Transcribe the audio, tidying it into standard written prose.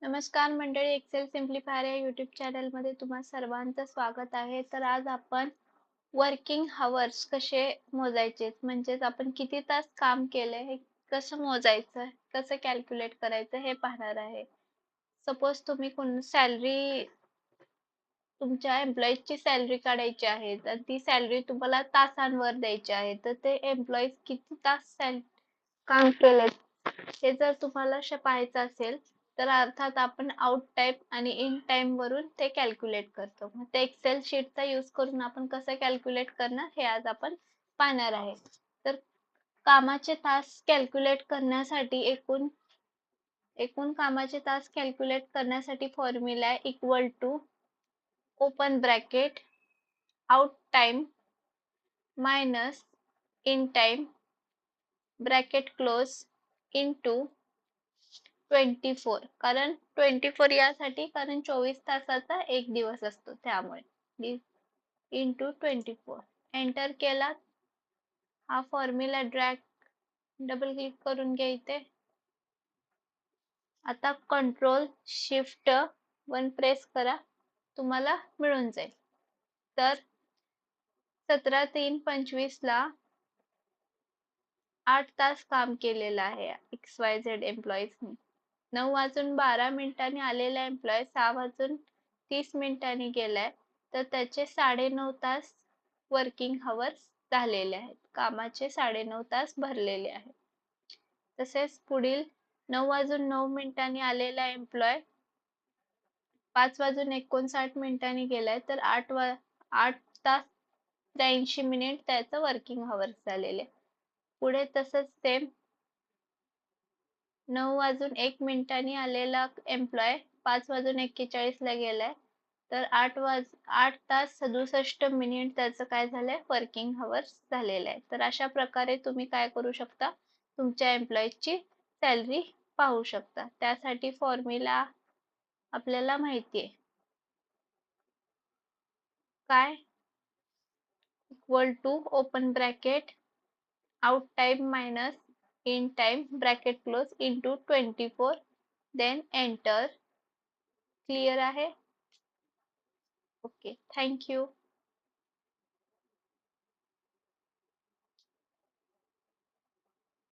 नमस्कार मंडळी, एक्सेल सिम्प्लिफायर या यूट्यूब चॅनलमध्ये तुम्हा सर्वांचं स्वागत आहे. तर आज आपण वर्किंग हावर्स कसे मोजायचे, म्हणजेच आपण किती तास काम केले हे कसं मोजायचं, कसं कॅल्क्युलेट करायचं हे पाहणार आहे. सपोज तुम्ही सॅलरी, तुमच्या एम्प्लॉईजची सॅलरी काढायची आहे, तर ती सॅलरी तुम्हाला तासांवर द्यायची आहे. तर ते एम्प्लॉईज किती तास काम केले हे जर तुम्हाला पाहायचं असेल, तर अर्थात आपण आउट टाइम आणि इन टाइम वरून ते कॅल्क्युलेट करतो. मग ते एक्सेल शीटचा यूज करून आपण कसं कॅल्क्युलेट करणार हे आज आपण पाहणार आहे. तर कामाचे तास कॅल्क्युलेट करण्यासाठी एकूण कामाचे तास कॅल्क्युलेट करण्यासाठी फॉर्म्युला आहे equal to open bracket out time minus in time bracket close into 24. कारण 24 यासाठी, कारण 24 तासाचा एक दिवस असतो, त्यामुळे इंटू 24 एंटर केला. हा फॉर्म्युला ड्रॅग डबल क्लिक करून घ्या इथे. आता कंट्रोल शिफ्ट 1 प्रेस करा, तुम्हाला मिळून जाईल. तर 17/3/25 ला 8 तास काम केलेलं आहे XYZ एम्प्लॉईजनी. 9:12 आलेला एम्प्लॉय 6:30 गेलाय, तर त्याचे 9.5 तास वर्किंग हवर्स झालेले आहेत. कामाचे 9.5 तास भरलेले आहेत. तसेच पुढील 9:09 आलेला एम्प्लॉय 5:59 गेलाय, तर 8 तास 83 त्याचं वर्किंग हवर्स झालेले. पुढे तसंच सेम 9:01 आलेला एम्प्लॉय 5:41 गेलाय, तर 8 तास 67 त्याचं काय झालंय, वर्किंग हवर्स झालेलं आहे. तर अशा प्रकारे तुम्ही काय करू शकता, तुमच्या एम्प्लॉईजची सॅलरी पाहू शकता. त्यासाठी फॉर्म्युला आपल्याला माहिती आहे काय, equal to open bracket out time minus in time bracket close into 24, then enter. Clear आहे? Okay, thank you.